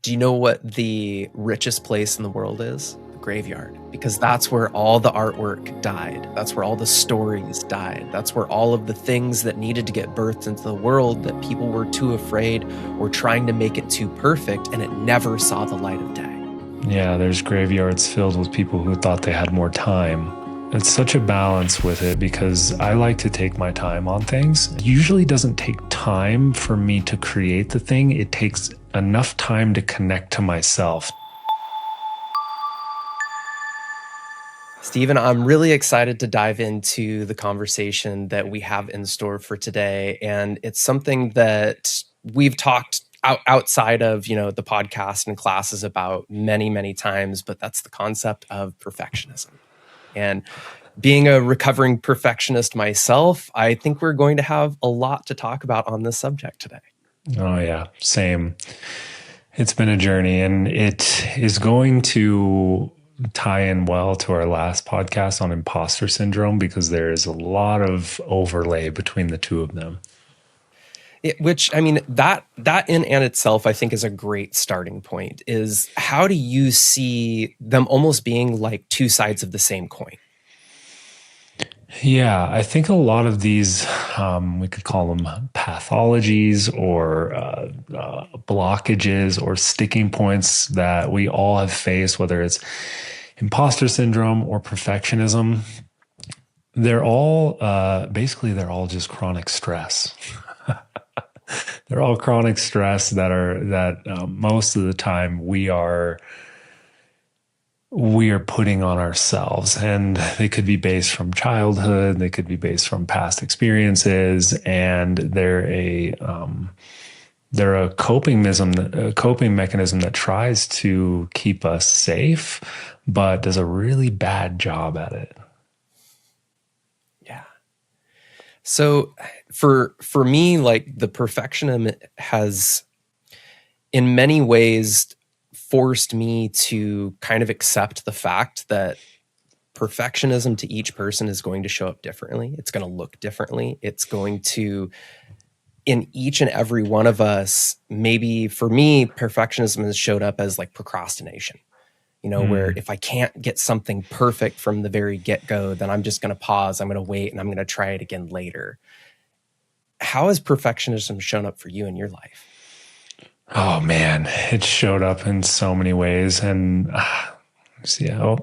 Do you know what the richest place in the world is? The graveyard. Because that's where all the artwork died. That's where all the stories died. That's where all of the things that needed to get birthed into the world that people were too afraid or trying to make it too perfect, and it never saw the light of day. Yeah, there's graveyards filled with people who thought they had more time. It's such a balance with it because I like to take my time on things. It usually doesn't take time for me to create the thing. It takes enough time to connect to myself. Stephen, I'm really excited to dive into the conversation that we have in store for today. And it's something that we've talked outside of, the podcast and classes about many, many times, but that's the concept of perfectionism. And being a recovering perfectionist myself, I think we're going to have a lot to talk about on this subject today. Oh yeah, same. It's been a journey, and it is going to tie in well to our last podcast on imposter syndrome because there is a lot of overlay between the two of them. That in and itself, I think, is a great starting point. Is how do you see them almost being like two sides of the same coin? Yeah, I think a lot of these, we could call them pathologies or blockages or sticking points that we all have faced, whether it's imposter syndrome or perfectionism. They're all, they're all just chronic stress. They're all chronic stress that most of the time we are putting on ourselves, and they could be based from childhood, they could be based from past experiences, and they're a coping mechanism that tries to keep us safe, but does a really bad job at it. Yeah. So for me, like, the perfectionism has, in many ways, forced me to kind of accept the fact that perfectionism to each person is going to show up differently. It's going to look differently. It's going to, in each and every one of us, maybe for me, perfectionism has showed up as like procrastination, where if I can't get something perfect from the very get-go, then I'm just going to pause, I'm going to wait, and I'm going to try it again later. How has perfectionism shown up for you in your life? Oh man, it showed up in so many ways. And see, I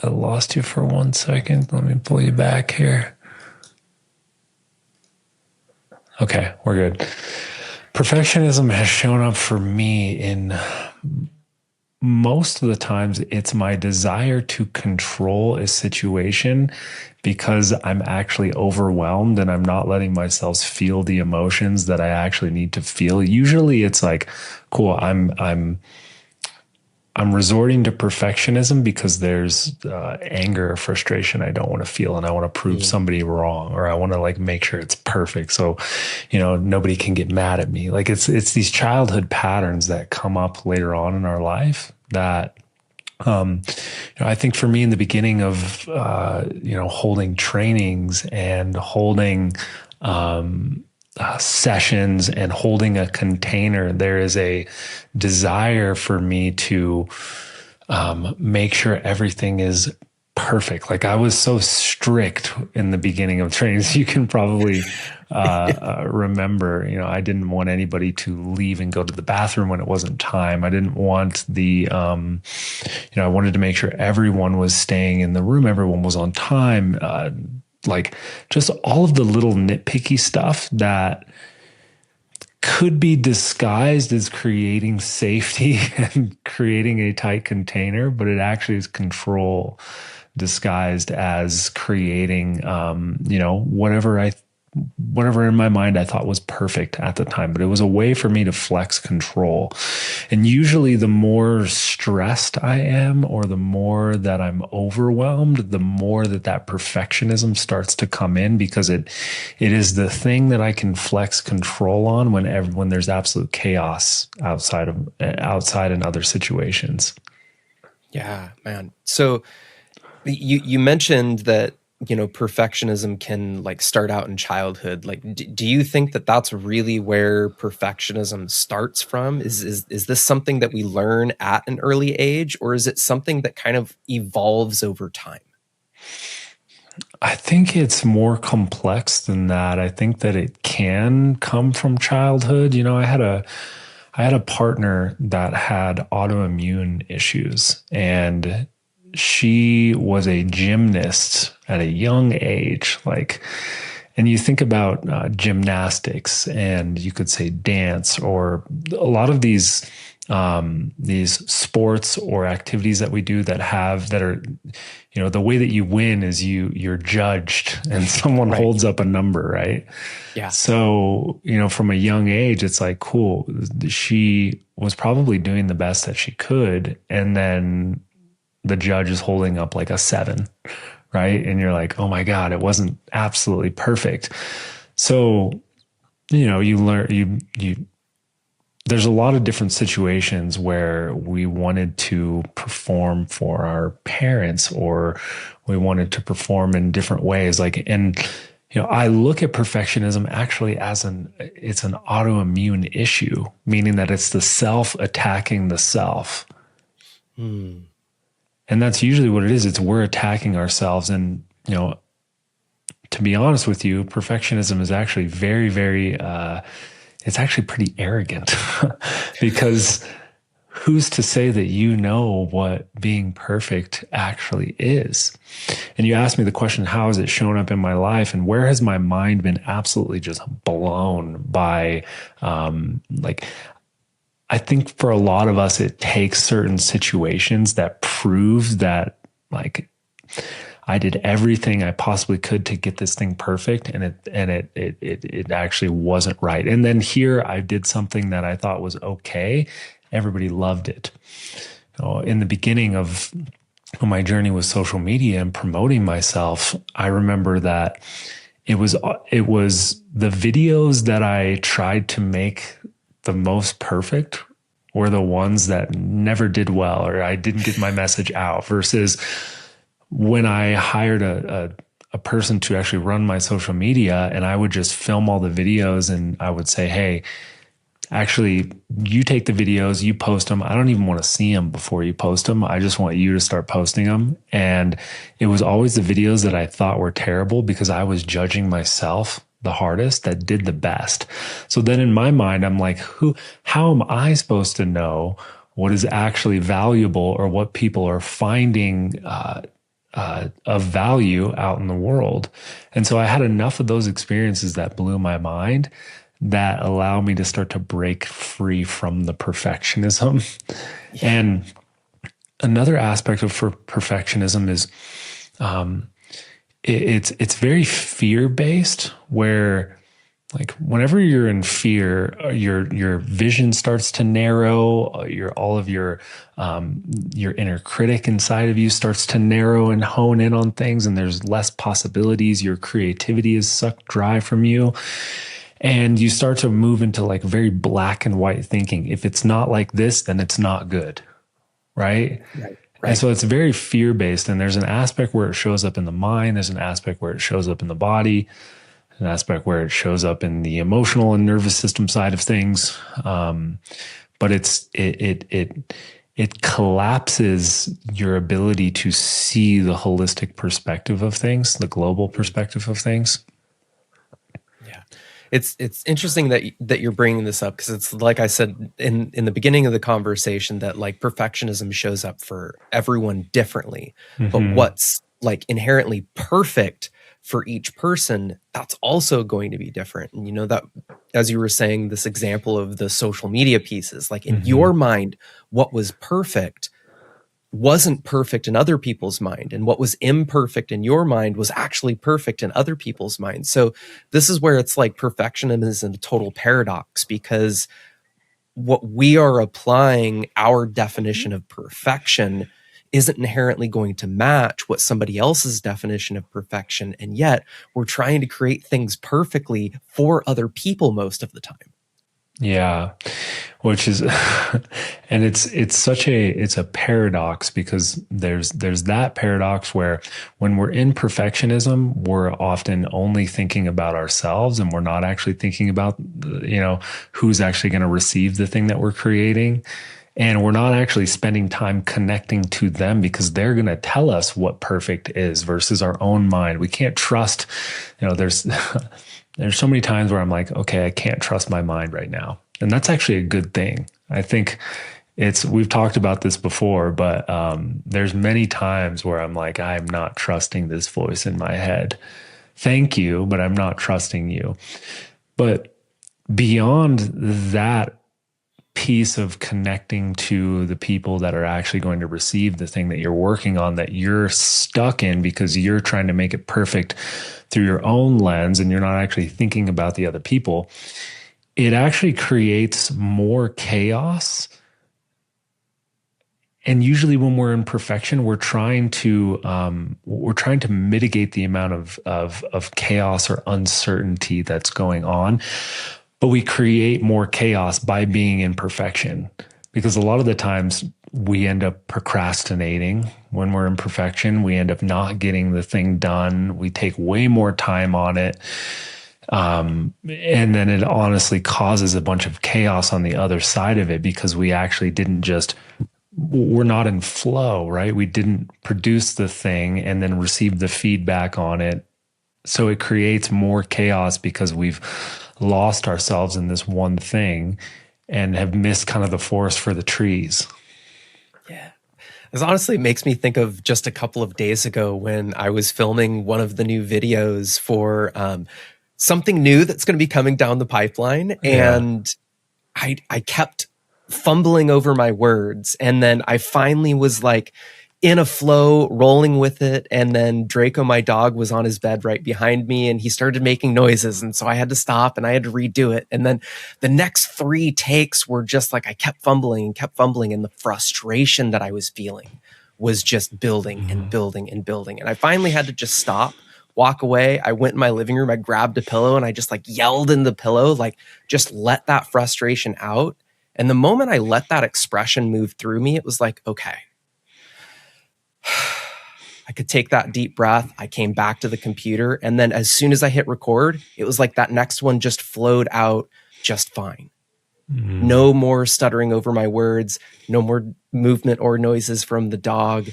lost you for 1 second. Let me pull you back here. Okay, we're good. Perfectionism has shown up for me in most of the times it's my desire to control a situation because I'm actually overwhelmed and I'm not letting myself feel the emotions that I actually need to feel. Usually it's like, cool, I'm resorting to perfectionism because there's anger or frustration I don't want to feel, and I want to prove somebody wrong, or I want to like make sure it's perfect so nobody can get mad at me. Like it's these childhood patterns that come up later on in our life that I think for me in the beginning of holding trainings and holding sessions and holding a container, there is a desire for me to make sure everything is perfect. Like I was so strict in the beginning of trainings. You can probably remember, I didn't want anybody to leave and go to the bathroom when it wasn't time. I didn't want I wanted to make sure everyone was staying in the room. Everyone was on time. Like just all of the little nitpicky stuff that could be disguised as creating safety and creating a tight container, but it actually is control disguised as creating, whatever in my mind I thought was perfect at the time, but it was a way for me to flex control. And usually the more stressed I am, or the more that I'm overwhelmed, the more that perfectionism starts to come in, because it is the thing that I can flex control on when there's absolute chaos outside in other situations. Yeah, man. So you mentioned that perfectionism can like start out in childhood. Like, do you think that that's really where perfectionism starts from? Is this something that we learn at an early age, or is it something that kind of evolves over time? I think it's more complex than that. I think that it can come from childhood. I had a partner that had autoimmune issues, and she was a gymnast at a young age. And you think about gymnastics, and you could say dance, or a lot of these sports or activities that we do that are, the way that you win is you're judged, and someone Right. holds up a number, right? Yeah. So, from a young age, it's like, cool. She was probably doing the best that she could. And then the judge is holding up like a 7, right? And you're like, oh my God, it wasn't absolutely perfect. So, you learn, there's a lot of different situations where we wanted to perform for our parents, or we wanted to perform in different ways. I look at perfectionism actually as it's an autoimmune issue, meaning that it's the self attacking the self. Hmm. And that's usually what it is. It's we're attacking ourselves. And, to be honest with you, perfectionism is actually very, very, it's actually pretty arrogant because who's to say that what being perfect actually is? And you asked me the question, how has it shown up in my life, and where has my mind been absolutely just blown by, I think for a lot of us, it takes certain situations that prove that, like, I did everything I possibly could to get this thing perfect, and it actually wasn't right. And then here I did something that I thought was okay. Everybody loved it. In the beginning of my journey with social media and promoting myself, I remember that it was the videos that I tried to make the most perfect were the ones that never did well, or I didn't get my message out, versus when I hired a person to actually run my social media, and I would just film all the videos, and I would say, hey, actually, you take the videos, you post them. I don't even want to see them before you post them. I just want you to start posting them. And it was always the videos that I thought were terrible because I was judging myself the hardest that did the best. So then in my mind, I'm like, how am I supposed to know what is actually valuable, or what people are finding of value out in the world? And so I had enough of those experiences that blew my mind, that allow me to start to break free from the perfectionism. Yeah. And another aspect of perfectionism is it's very fear based, where like whenever you're in fear, your vision starts to narrow. All of your inner critic inside of you starts to narrow and hone in on things, and there's less possibilities. Your creativity is sucked dry from you. And you start to move into like very black and white thinking. If it's not like this, then it's not good. Right. Right. And Right. so it's very fear based. And there's an aspect where it shows up in the mind. There's an aspect where it shows up in the body, an aspect where it shows up in the emotional and nervous system side of things. But it collapses your ability to see the holistic perspective of things, the global perspective of things. Yeah. It's interesting that you're bringing this up, because it's like I said in the beginning of the conversation, that like perfectionism shows up for everyone differently. But Mm-hmm. what's like inherently perfect for each person, that's also going to be different. And that, as you were saying, this example of the social media pieces, like in Mm-hmm. your mind, what was perfect wasn't perfect in other people's mind, and what was imperfect in your mind was actually perfect in other people's minds. So this is where it's like perfectionism is a total paradox, because what we are applying, our definition of perfection, isn't inherently going to match what somebody else's definition of perfection, and yet we're trying to create things perfectly for other people most of the time. Yeah. Which is, and it's a paradox, because there's that paradox where when we're in perfectionism, we're often only thinking about ourselves, and we're not actually thinking about, who's actually going to receive the thing that we're creating. And we're not actually spending time connecting to them, because they're going to tell us what perfect is versus our own mind. We can't trust, there's, there's so many times where I'm like, okay, I can't trust my mind right now. And that's actually a good thing. I think we've talked about this before, but there's many times where I'm like, I'm not trusting this voice in my head. Thank you, but I'm not trusting you. But beyond that piece of connecting to the people that are actually going to receive the thing that you're working on, that you're stuck in because you're trying to make it perfect through your own lens and you're not actually thinking about the other people, it actually creates more chaos. And usually when we're in perfection, we're trying to mitigate the amount of chaos or uncertainty that's going on. But we create more chaos by being in perfection, because a lot of the times we end up procrastinating when we're in perfection. We end up not getting the thing done. We take way more time on it. And then it honestly causes a bunch of chaos on the other side of it, because we actually we're not in flow, right? We didn't produce the thing and then receive the feedback on it. So it creates more chaos because we've lost ourselves in this one thing and have missed kind of the forest for the trees. Yeah. This honestly makes me think of just a couple of days ago when I was filming one of the new videos for something new that's going to be coming down the pipeline. Yeah. And I kept fumbling over my words. And then I finally was like in a flow, rolling with it. And then Draco, my dog, was on his bed right behind me and he started making noises. And so I had to stop and I had to redo it. And then the next 3 takes were just like I kept fumbling and kept fumbling. And the frustration that I was feeling was just building and building and building. And I finally had to just stop, walk away. I went in my living room, I grabbed a pillow and I just like yelled in the pillow, like just let that frustration out. And the moment I let that expression move through me, it was like, okay, I could take that deep breath. I came back to the computer. And then as soon as I hit record, it was like that next one just flowed out just fine. No more stuttering over my words, no more movement or noises from the dog.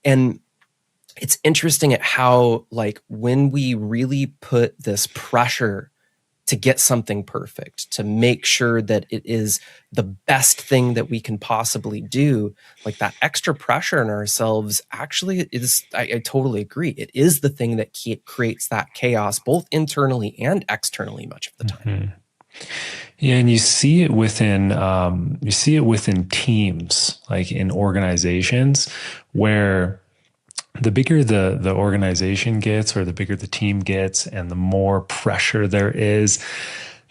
And it's interesting at how, like, when we really put this pressure to get something perfect, to make sure that it is the best thing that we can possibly do, like that extra pressure on ourselves actually is, I totally agree. It is the thing that creates that chaos, both internally and externally much of the time. Mm-hmm. Yeah, and you see it within teams, like in organizations, where the bigger the organization gets, or the bigger the team gets, and the more pressure there is,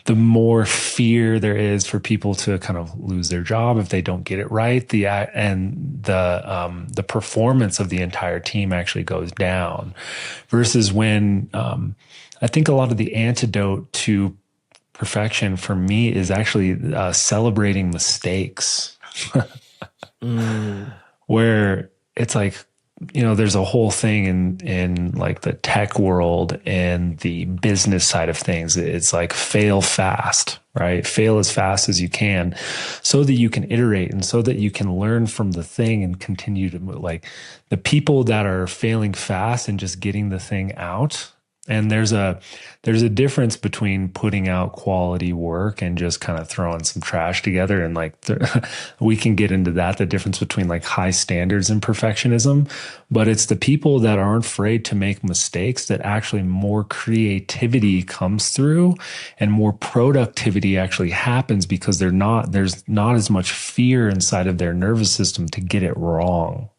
the more fear there is for people to kind of lose their job if they don't get it right. The performance of the entire team actually goes down. Versus when I think a lot of the antidote to perfection for me is actually celebrating mistakes. Where it's like, there's a whole thing in like the tech world and the business side of things. It's like fail fast, right? Fail as fast as you can so that you can iterate and so that you can learn from the thing and continue to move. Like the people that are failing fast and just getting the thing out. And there's a difference between putting out quality work and just kind of throwing some trash together. And like we can get into that, the difference between like high standards and perfectionism. But it's the people that aren't afraid to make mistakes that actually more creativity comes through and more productivity actually happens, because there's not as much fear inside of their nervous system to get it wrong.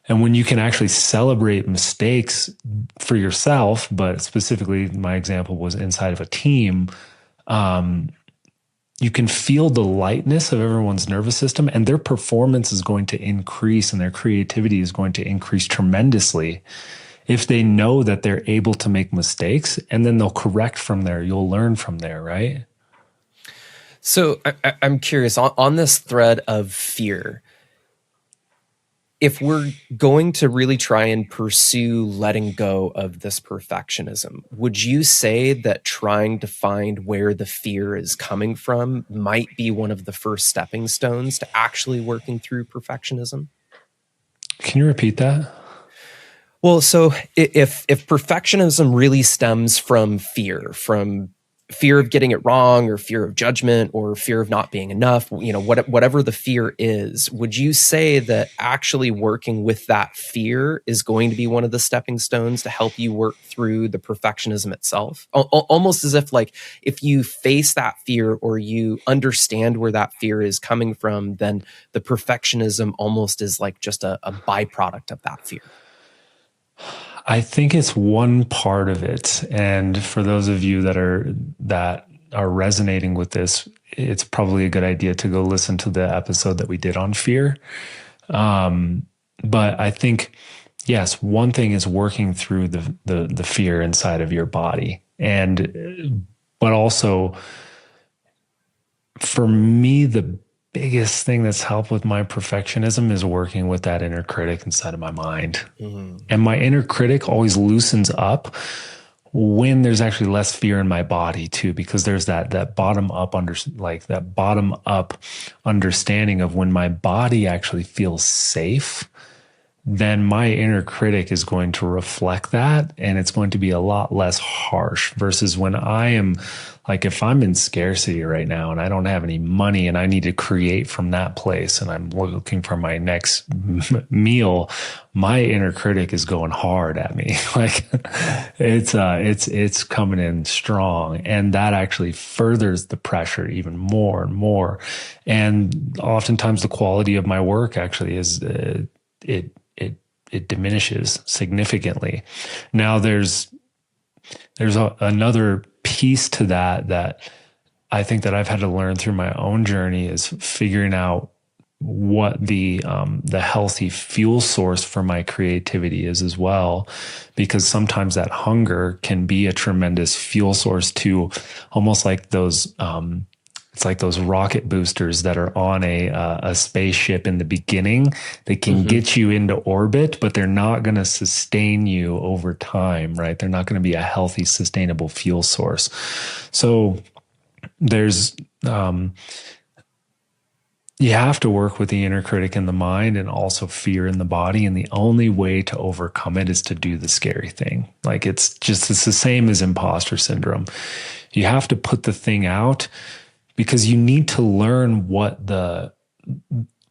And when you can actually celebrate mistakes for yourself, but specifically my example was inside of a team, you can feel the lightness of everyone's nervous system, and their performance is going to increase and their creativity is going to increase tremendously if they know that they're able to make mistakes, and then they'll correct from there. You'll learn from there, right? So I'm curious on this thread of fear. If we're going to really try and pursue letting go of this perfectionism, would you say that trying to find where the fear is coming from might be one of the first stepping stones to actually working through perfectionism? Can you repeat that? Well, so if perfectionism really stems from fear of getting it wrong, or fear of judgment, or fear of not being enough, whatever the fear is, would you say that actually working with that fear is going to be one of the stepping stones to help you work through the perfectionism itself? Almost as if, like, if you face that fear or you understand where that fear is coming from, then the perfectionism almost is like just a byproduct of that fear. I think it's one part of it. And for those of you that are resonating with this, it's probably a good idea to go listen to the episode that we did on fear. But I think, yes, one thing is working through the fear inside of your body. But also for me, the biggest thing that's helped with my perfectionism is working with that inner critic inside of my mind. Mm. And my inner critic always loosens up when there's actually less fear in my body too, because there's that bottom up understanding of when my body actually feels safe, then my inner critic is going to reflect that, and it's going to be a lot less harsh versus when I am like, if I'm in scarcity right now and I don't have any money and I need to create from that place and I'm looking for my next meal, my inner critic is going hard at me. Like it's coming in strong, and that actually furthers the pressure even more and more. And oftentimes the quality of my work actually is it diminishes significantly. Now there's another piece to that I think that I've had to learn through my own journey is figuring out what the healthy fuel source for my creativity is as well, because sometimes that hunger can be a tremendous fuel source to almost like those it's like those rocket boosters that are on a spaceship in the beginning. They can get you into orbit, but they're not going to sustain you over time, right? They're not going to be a healthy, sustainable fuel source. So there's, you have to work with the inner critic in the mind and also fear in the body. And the only way to overcome it is to do the scary thing. Like it's the same as imposter syndrome. You have to put the thing out, because you need to learn what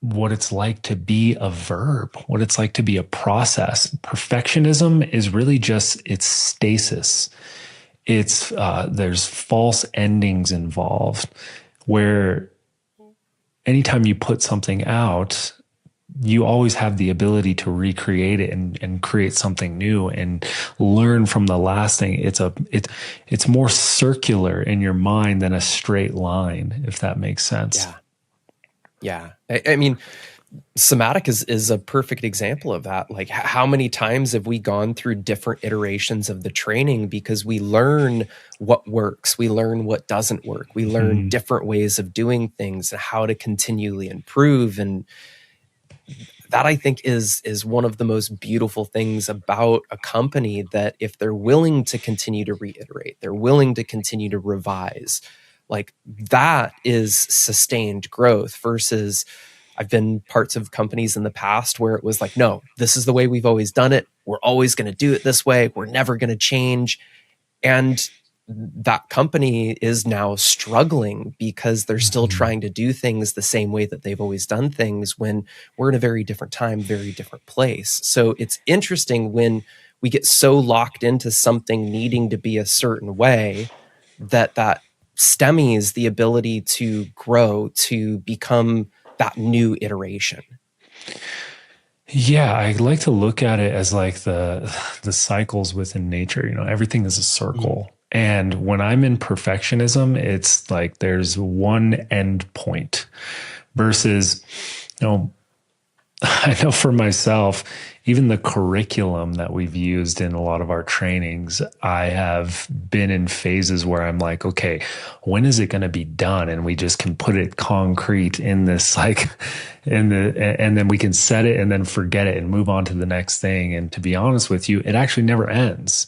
it's like to be a verb, what it's like to be a process. Perfectionism is really just, it's stasis. It's there's false endings involved, where anytime you put something out, you always have the ability to recreate it and create something new and learn from the last thing. It's more circular in your mind than a straight line, if that makes sense. Yeah. I mean, somatic is a perfect example of that. Like, how many times have we gone through different iterations of the training because we learn what works, we learn what doesn't work, we learn different ways of doing things and how to continually improve. And that, I think, is one of the most beautiful things about a company, that if they're willing to continue to reiterate, they're willing to continue to revise, like that is sustained growth. Versus, I've been parts of companies in the past where it was like, no, this is the way we've always done it. We're always going to do it this way. We're never going to change. And that company is now struggling because they're still trying to do things the same way that they've always done things, when we're in a very different time, very different place. So it's interesting when we get so locked into something needing to be a certain way that stymies the ability to grow, to become that new iteration. Yeah, I like to look at it as like the cycles within nature. You know, everything is a circle. And when I'm in perfectionism, it's like there's one end point versus, you know, I know for myself, even the curriculum that we've used in a lot of our trainings, I have been in phases where I'm like, okay, when is it going to be done? And we just can put it concrete in this, like, and then we can set it and then forget it and move on to the next thing. And to be honest with you, it actually never ends.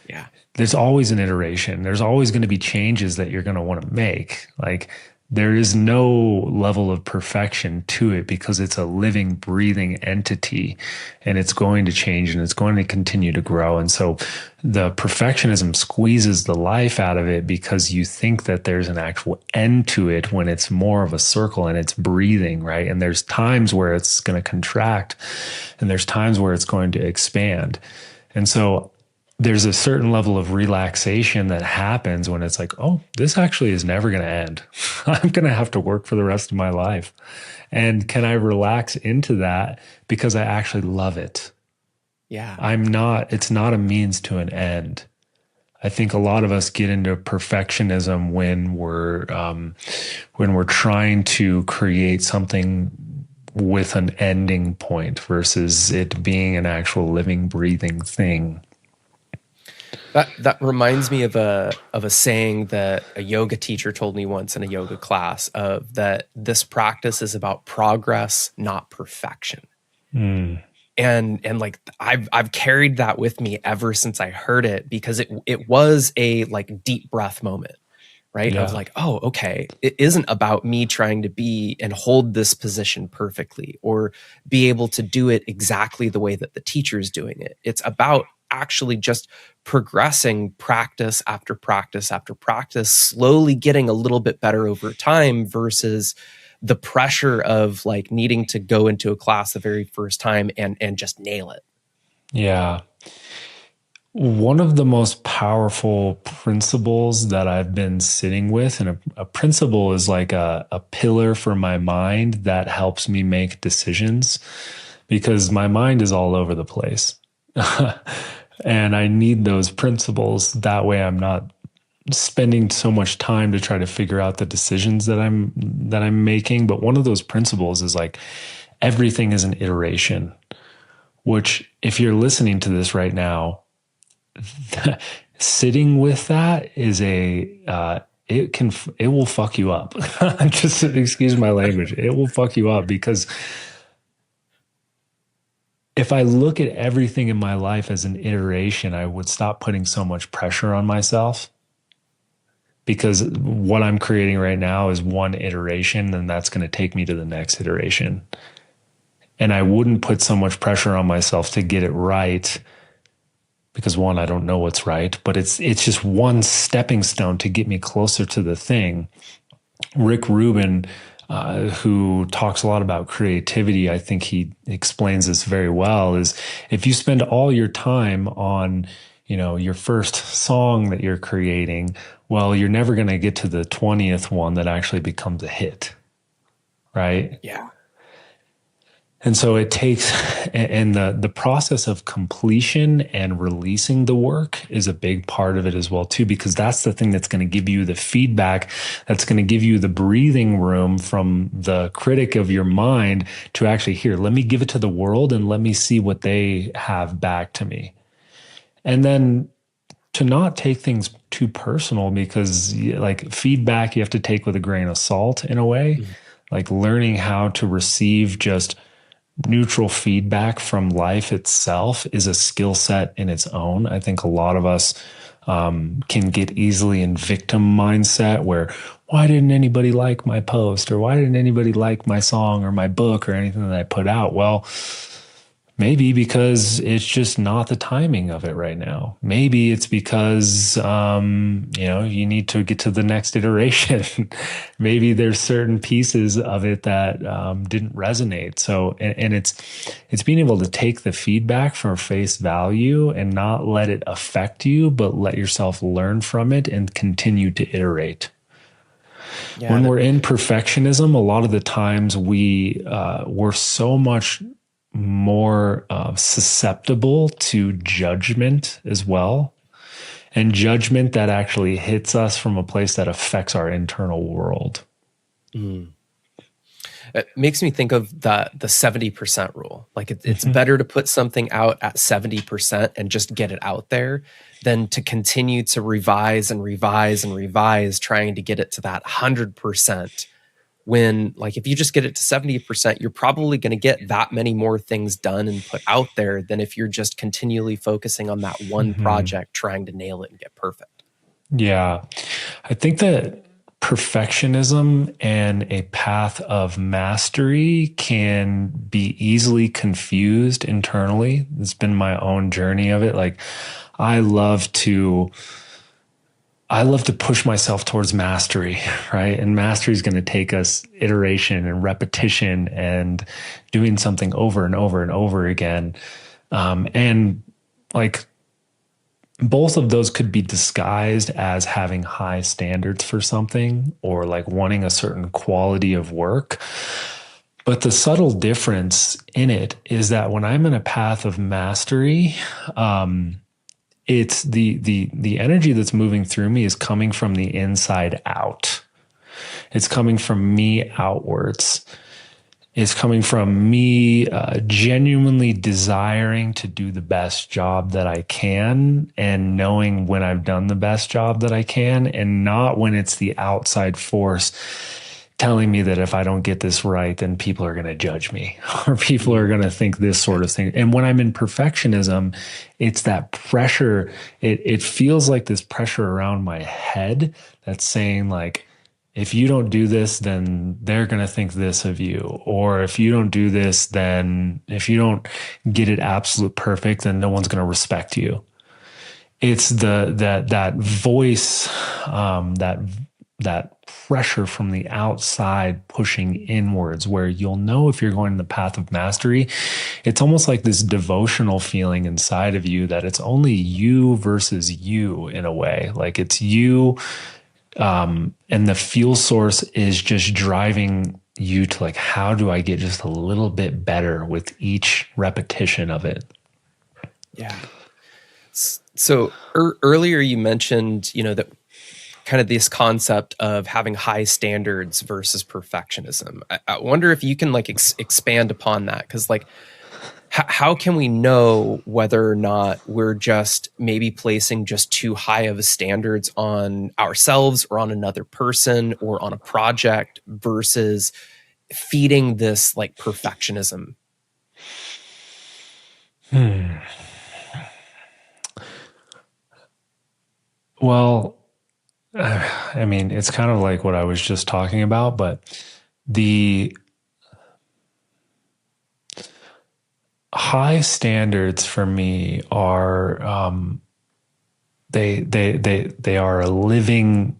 Yeah. There's always an iteration. There's always going to be changes that you're going to want to make. Like, there is no level of perfection to it because it's a living, breathing entity, and it's going to change and it's going to continue to grow. And so the perfectionism squeezes the life out of it because you think that there's an actual end to it when it's more of a circle and it's breathing, right? And there's times where it's going to contract and there's times where it's going to expand. And so there's a certain level of relaxation that happens when it's like, oh, this actually is never going to end. I'm going to have to work for the rest of my life. And can I relax into that because I actually love it? Yeah. It's not a means to an end. I think a lot of us get into perfectionism when we're trying to create something with an ending point versus it being an actual living, breathing thing. That reminds me of a saying that a yoga teacher told me once in a yoga class, of that this practice is about progress, not perfection. Mm, And like I've carried that with me ever since I heard it, because it was a like deep breath moment, right? Of yeah. like, oh, okay, it isn't about me trying to be and hold this position perfectly or be able to do it exactly the way that the teacher's doing it. It's about actually just progressing practice after practice after practice, slowly getting a little bit better over time versus the pressure of like needing to go into a class the very first time and just nail it. Yeah. One of the most powerful principles that I've been sitting with, and a principle is like a pillar for my mind that helps me make decisions because my mind is all over the place. And I need those principles. That way I'm not spending so much time to try to figure out the decisions that I'm making. But one of those principles is like everything is an iteration, which if you're listening to this right now, sitting with that is it will fuck you up. Just excuse my language. It will fuck you up because if I look at everything in my life as an iteration, I would stop putting so much pressure on myself because what I'm creating right now is one iteration and that's going to take me to the next iteration. And I wouldn't put so much pressure on myself to get it right because one, I don't know what's right, but it's just one stepping stone to get me closer to the thing. Rick Rubin, who talks a lot about creativity, I think he explains this very well, is if you spend all your time on, your first song that you're creating, well, you're never going to get to the 20th one that actually becomes a hit, right? Yeah. And so it takes, and the process of completion and releasing the work is a big part of it as well, too, because that's the thing that's going to give you the feedback, that's going to give you the breathing room from the critic of your mind to actually, here, let me give it to the world and let me see what they have back to me. And then to not take things too personal because like feedback you have to take with a grain of salt in a way, like learning how to receive just neutral feedback from life itself is a skill set in its own. I think a lot of us can get easily in victim mindset where, why didn't anybody like my post? Or why didn't anybody like my song or my book or anything that I put out? Well, maybe because it's just not the timing of it right now. Maybe it's because, you need to get to the next iteration. Maybe there's certain pieces of it that didn't resonate. So, and it's being able to take the feedback for face value and not let it affect you, but let yourself learn from it and continue to iterate. Yeah. When we're in perfectionism, a lot of the times we're so much more susceptible to judgment as well. And judgment that actually hits us from a place that affects our internal world. Mm. It makes me think of the 70% rule. Like it's Mhm. better to put something out at 70% and just get it out there than to continue to revise and revise and revise, trying to get it to that 100%. When, like, if you just get it to 70%, you're probably going to get that many more things done and put out there than if you're just continually focusing on that one Mhm. project, trying to nail it and get perfect. Yeah. I think that perfectionism and a path of mastery can be easily confused internally. It's been my own journey of it. Like I love to I love to push myself towards mastery, right? And mastery is going to take us iteration and repetition and doing something over and over and over again. And like both of those could be disguised as having high standards for something or like wanting a certain quality of work. But the subtle difference in it is that when I'm in a path of mastery, it's the energy that's moving through me is coming from the inside out. It's coming from me outwards. It's coming from me genuinely desiring to do the best job that I can and knowing when I've done the best job that I can, and not when it's the outside force telling me that if I don't get this right, then people are going to judge me or people are going to think this Yeah. sort of thing. And when I'm in perfectionism, it's that pressure. It feels like this pressure around my head that's saying like, if you don't do this, then they're going to think this of you. Or if you don't do this, then if you don't get it absolute perfect, then no one's going to respect you. It's that voice, that pressure from the outside pushing inwards, where you'll know if you're going the path of mastery. It's almost like this devotional feeling inside of you that it's only you versus you in a way. Like it's you, and the fuel source is just driving you to like, how do I get just a little bit better with each repetition of it? Yeah. So earlier you mentioned, that kind of this concept of having high standards versus perfectionism. I wonder if you can like expand upon that, because like how can we know whether or not we're just maybe placing just too high of a standards on ourselves or on another person or on a project versus feeding this like perfectionism? Hmm. Well, I mean, it's kind of like what I was just talking about, but the high standards for me are they are a living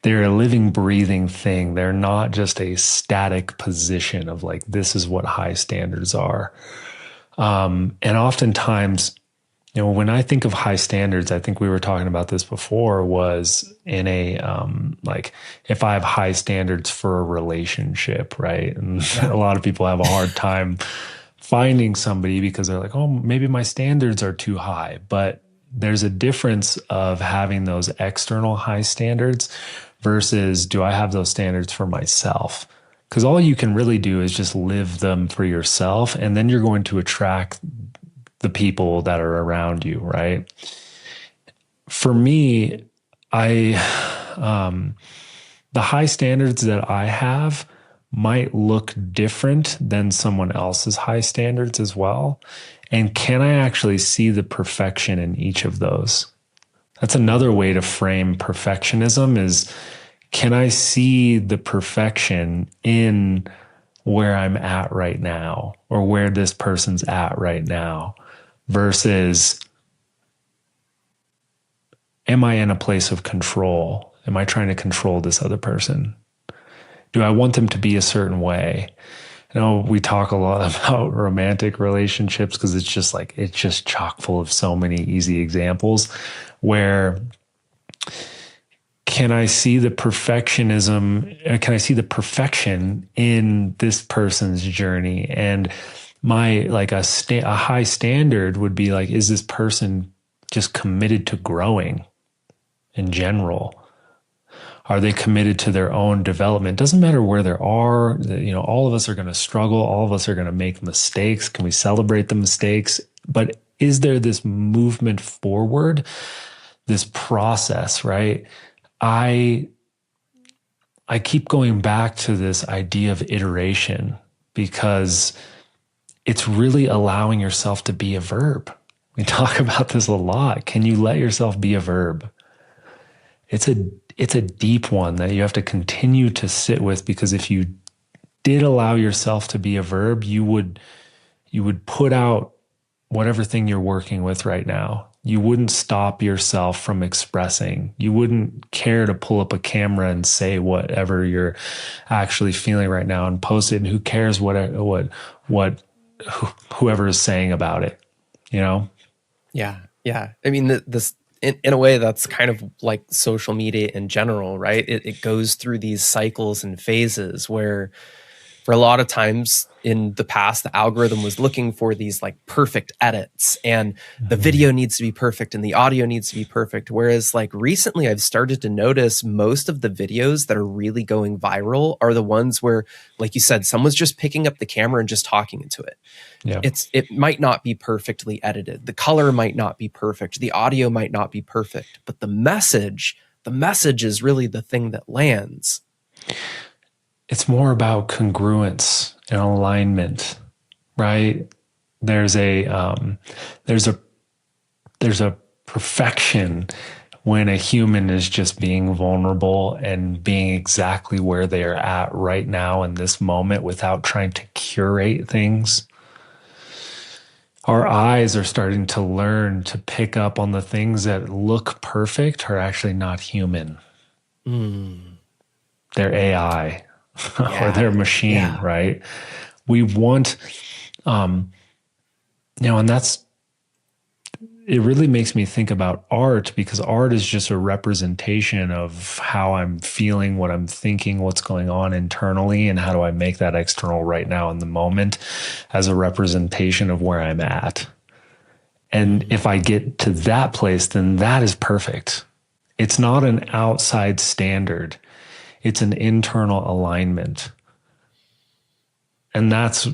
they're a living, breathing thing. They're not just a static position of like this is what high standards are. And oftentimes, when I think of high standards, I think we were talking about this before, was in a like if I have high standards for a relationship, right? And Yeah. a lot of people have a hard time finding somebody because they're like, oh, maybe my standards are too high. But there's a difference of having those external high standards versus do I have those standards for myself? Because all you can really do is just live them for yourself, and then you're going to attract the people that are around you, right? For me, I the high standards that I have might look different than someone else's high standards as well. And can I actually see the perfection in each of those? That's another way to frame perfectionism is, can I see the perfection in where I'm at right now or where this person's at right now versus am I in a place of control? Am I trying to control this other person? Do I want them to be a certain way? I know we talk a lot about romantic relationships because it's just chock full of so many easy examples where can I see the perfectionism? Can I see the perfection in this person's journey? And my like a high standard would be like, is this person just committed to growing in general? Are they committed to their own development? Doesn't matter where they are. All of us are going to struggle. All of us are going to make mistakes. Can we celebrate the mistakes? But is there this movement forward, this process, right? I keep going back to this idea of iteration because it's really allowing yourself to be a verb. We talk about this a lot. Can you let yourself be a verb? It's a deep one that you have to continue to sit with, because if you did allow yourself to be a verb, you would put out whatever thing you're working with right now. You wouldn't stop yourself from expressing. You wouldn't care to pull up a camera and say whatever you're actually feeling right now and post it. And who cares whoever is saying about it, Yeah. Yeah. I mean, this, in a way, that's kind of like social media in general, right? It goes through these cycles and phases where, for a lot of times in the past, the algorithm was looking for these like perfect edits, and the video needs to be perfect and the audio needs to be perfect. Whereas like recently I've started to notice most of the videos that are really going viral are the ones where, like you said, someone's just picking up the camera and just talking into it. Yeah. It might not be perfectly edited. The color might not be perfect. The audio might not be perfect, but the message is really the thing that lands. It's more about congruence and alignment, right? There's a perfection when a human is just being vulnerable and being exactly where they are at right now in this moment without trying to curate things. Our eyes are starting to learn to pick up on the things that look perfect are actually not human. They're AI. Or their machine, right? We want, and it really makes me think about art, because art is just a representation of how I'm feeling, what I'm thinking, what's going on internally, and how do I make that external right now in the moment as a representation of where I'm at. And if I get to that place, then that is perfect. It's not an outside standard. It's an internal alignment. And that's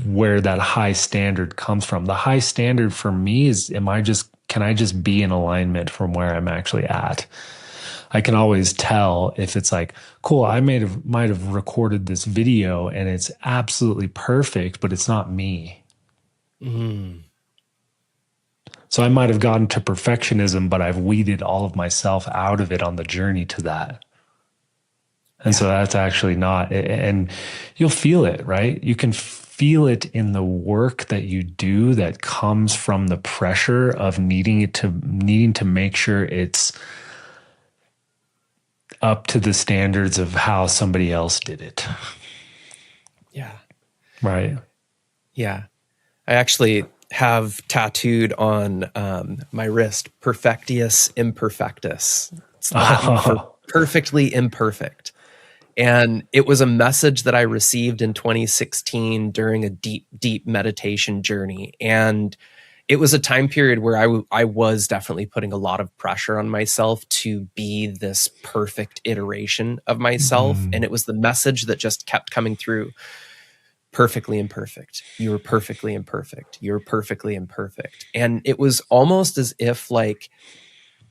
where that high standard comes from. The high standard for me is, can I just be in alignment from where I'm actually at? I can always tell if it's like, cool, I might have recorded this video and it's absolutely perfect, but it's not me. So I might have gotten to perfectionism, but I've weeded all of myself out of it on the journey to that. And so that's actually not, and you'll feel it, right? You can feel it in the work that you do that comes from the pressure of needing to make sure it's up to the standards of how somebody else did it. Yeah. Right. Yeah. I actually have tattooed on my wrist, Perfectius Imperfectus. It's Latin for perfectly imperfect. And it was a message that I received in 2016 during a deep, deep meditation journey. And it was a time period where I was definitely putting a lot of pressure on myself to be this perfect iteration of myself. And it was the message that just kept coming through. Perfectly imperfect. You were perfectly imperfect. You're perfectly imperfect. And it was almost as if like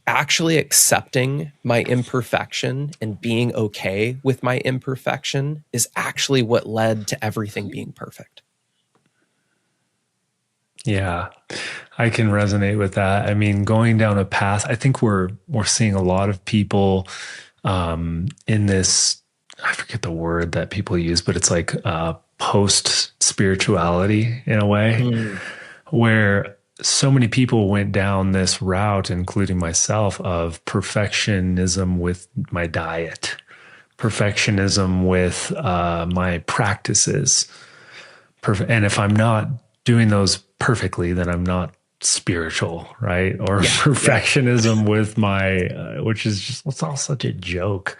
actually accepting my imperfection and being okay with my imperfection is actually what led to everything being perfect. Yeah, I can resonate with that. I mean, going down a path, I think we're seeing a lot of people in this, I forget the word that people use, but it's like post spirituality in a way, where so many people went down this route, including myself, of perfectionism with my diet, perfectionism with my practices. And if I'm not doing those perfectly, then I'm not spiritual, right? Or perfectionism with my, which is just, it's all such a joke.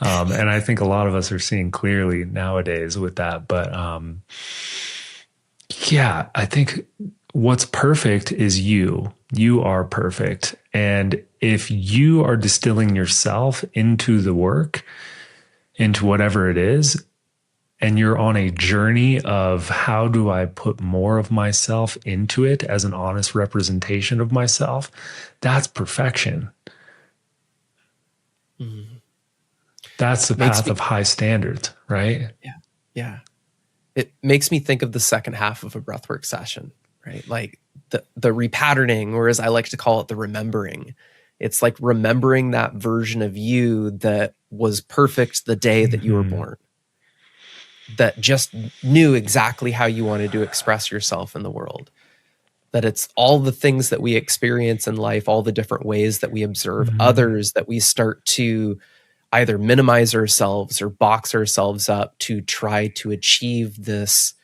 And I think a lot of us are seeing clearly nowadays with that. But yeah, I think what's perfect is you. You are perfect. And if you are distilling yourself into the work, into whatever it is, and you're on a journey of how do I put more of myself into it as an honest representation of myself, that's perfection. Mhm. That's the Makes path me, of high standards, right? yeah, yeah. It makes me think of the second half of a breathwork session, right? Like the repatterning, or as I like to call it, the remembering. It's like remembering that version of you that was perfect the day that you were Mm-hmm. born, that just knew exactly how you wanted to express yourself in the world. That it's all the things that we experience in life, all the different ways that we observe Mm-hmm. others, that we start to either minimize ourselves or box ourselves up to try to achieve this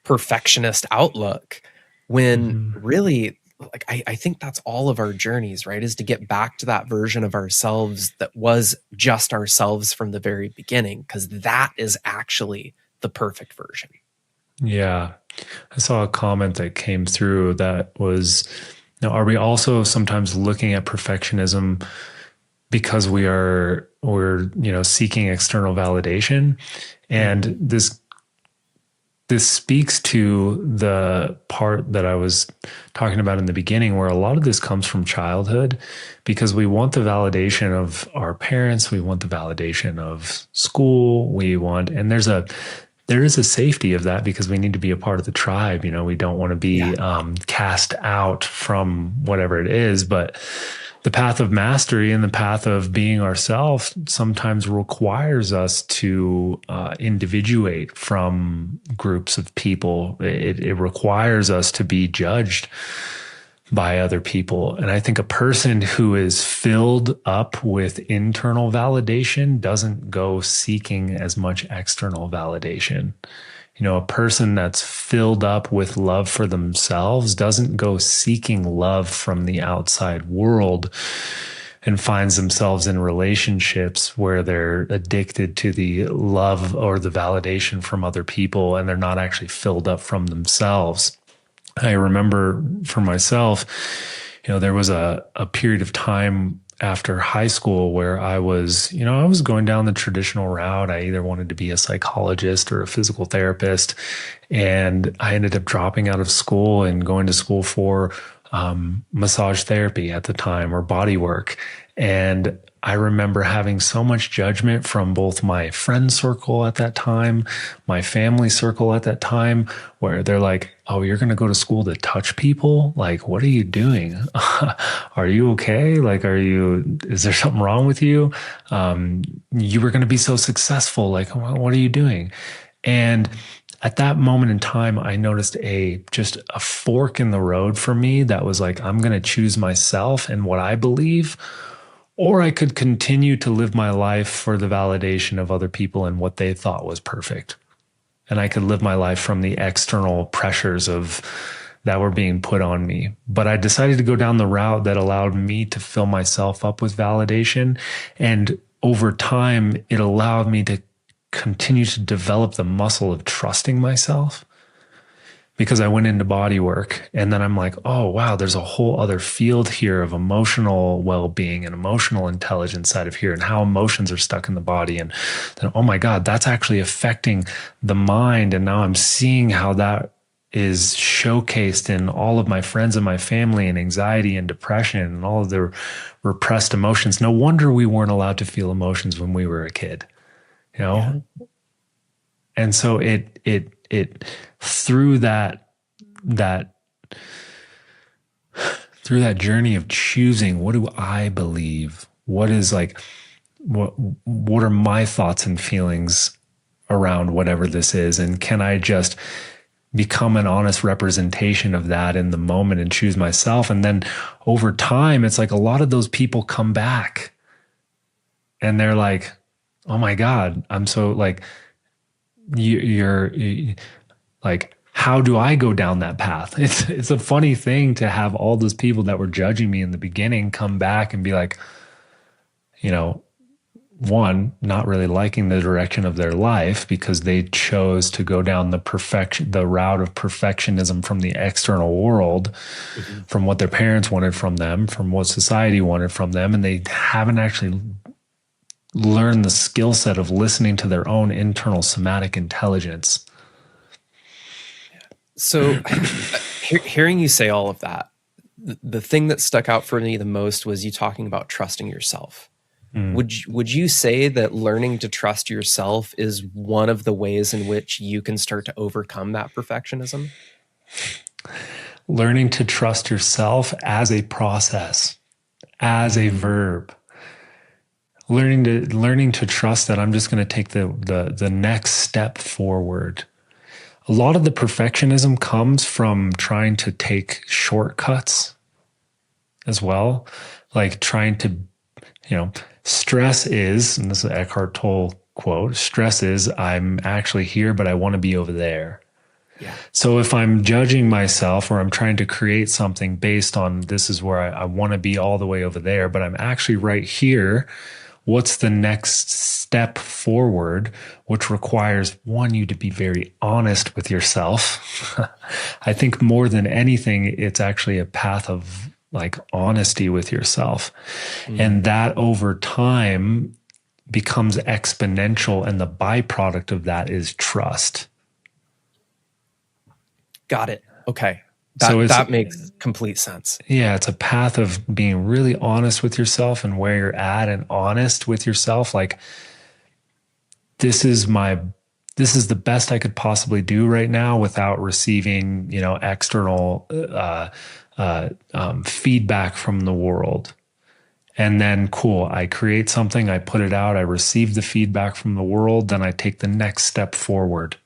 perfectionist outlook, when Mm-hmm. really, like, I think that's all of our journeys, right? Is to get back to that version of ourselves that was just ourselves from the very beginning, because that is actually the perfect version. Yeah. I saw a comment that came through that was, now, are we also sometimes looking at perfectionism because we're seeking external validation? And Mm-hmm. this speaks to the part that I was talking about in the beginning, where a lot of this comes from childhood, because we want the validation of our parents, we want the validation of school, and there is a safety of that because we need to be a part of the tribe. We don't want to Yeah. be cast out from whatever it is, but the path of mastery and the path of being ourselves sometimes requires us to individuate from groups of people. It requires us to be judged by other people. And I think a person who is filled up with internal validation doesn't go seeking as much external validation. A person that's filled up with love for themselves doesn't go seeking love from the outside world and finds themselves in relationships where they're addicted to the love or the validation from other people, and they're not actually filled up from themselves. I remember for myself, there was a period of time after high school where I was going down the traditional route. I either wanted to be a psychologist or a physical therapist. And I ended up dropping out of school and going to school for massage therapy at the time, or body work. And I remember having so much judgment from both my friend circle at that time, my family circle at that time, where they're like, "Oh, you're going to go to school to touch people? Like, what are you doing? Are you okay? Like, is there something wrong with you? You were going to be so successful. Like, what are you doing?" And at that moment in time, I noticed just a fork in the road for me that was like, I'm going to choose myself and what I believe, or I could continue to live my life for the validation of other people and what they thought was perfect. And I could live my life from the external pressures of that were being put on me. But I decided to go down the route that allowed me to fill myself up with validation. And over time, it allowed me to continue to develop the muscle of trusting myself, because I went into body work, and then I'm like, oh, wow, there's a whole other field here of emotional well-being and emotional intelligence side of here, and how emotions are stuck in the body. And then, oh my God, that's actually affecting the mind. And now I'm seeing how that is showcased in all of my friends and my family, and anxiety and depression and all of the repressed emotions. No wonder we weren't allowed to feel emotions when we were a kid, you Yeah. know? And so it through that through that journey of choosing, what do I believe? What is like, what are my thoughts and feelings around whatever this is? And can I just become an honest representation of that in the moment and choose myself? And then over time, it's like a lot of those people come back and they're like, oh my God, I'm so like, you're like, how do I go down that path? It's a funny thing to have all those people that were judging me in the beginning come back and be like, you know, one, not really liking the direction of their life because they chose to go down the route of perfectionism from the external world, Mhm. from what their parents wanted from them, from what society wanted from them, and they haven't actually learned the skill set of listening to their own internal somatic intelligence. So, hearing you say all of that, the thing that stuck out for me the most was you talking about trusting yourself. Mm. Would you say that learning to trust yourself is one of the ways in which you can start to overcome that perfectionism? Learning to trust yourself as a process, as a Mm, verb. Learning to trust that I'm just going to take the next step forward. A lot of the perfectionism comes from trying to take shortcuts as well, like trying to, stress is, and this is an Eckhart Tolle quote, stress is I'm actually here, but I want to be over there. yeah. So if I'm judging myself or I'm trying to create something based on this is where I want to be all the way over there, but I'm actually right here, what's the next step forward, which requires one, you to be very honest with yourself. I think more than anything, it's actually a path of like honesty with yourself. And Mm, that over time becomes exponential. And the byproduct of that is trust. got it. Okay. So That it's, that makes complete sense. yeah, it's a path of being really honest with yourself and where you're at and honest with yourself. Like, this is my this is the best I could possibly do right now without receiving, external feedback from the world. And then, cool, I create something, I put it out, I receive the feedback from the world, then I take the next step forward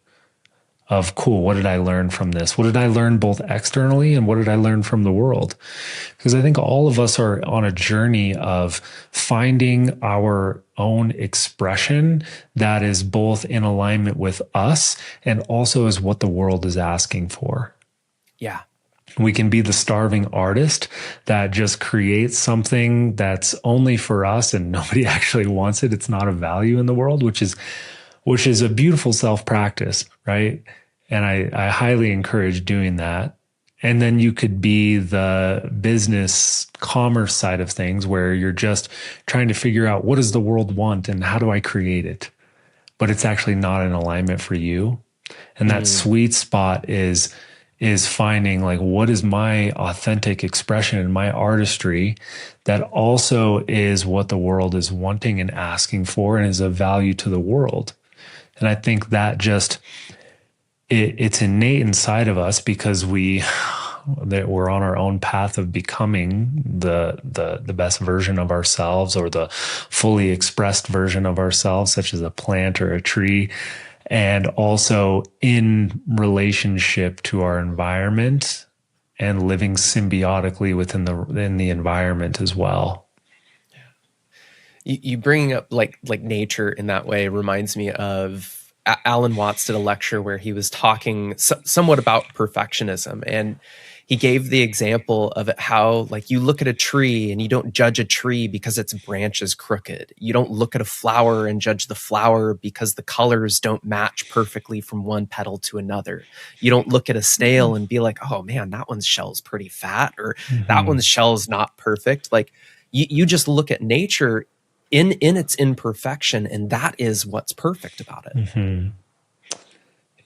of, cool, what did I learn from this? What did I learn both externally and what did I learn from the world? Because I think all of us are on a journey of finding our own expression that is both in alignment with us and also is what the world is asking for. Yeah. We can be the starving artist that just creates something that's only for us and nobody actually wants it. It's not a value in the world, which is a beautiful self-practice, right? And I highly encourage doing that. And then you could be the business commerce side of things where you're just trying to figure out what does the world want and how do I create it? But it's actually not in alignment for you. And that Mm, sweet spot is finding like what is my authentic expression and my artistry that also is what the world is wanting and asking for and is of value to the world. And I think that just it's innate inside of us because that we're on our own path of becoming the best version of ourselves or the fully expressed version of ourselves, such as a plant or a tree, and also in relationship to our environment and living symbiotically in the environment as well. you bringing up like nature in that way reminds me of Alan Watts did a lecture where he was talking somewhat about perfectionism, and he gave the example of it how like you look at a tree and you don't judge a tree because its branch is crooked. You don't look at a flower and judge the flower because the colors don't match perfectly from one petal to another. You don't look at a snail and be like, oh man, that one's shell's pretty fat, or that Mm-hmm. one's shell's not perfect. Like you just look at nature in its imperfection, and that is what's perfect about it. Mm-hmm.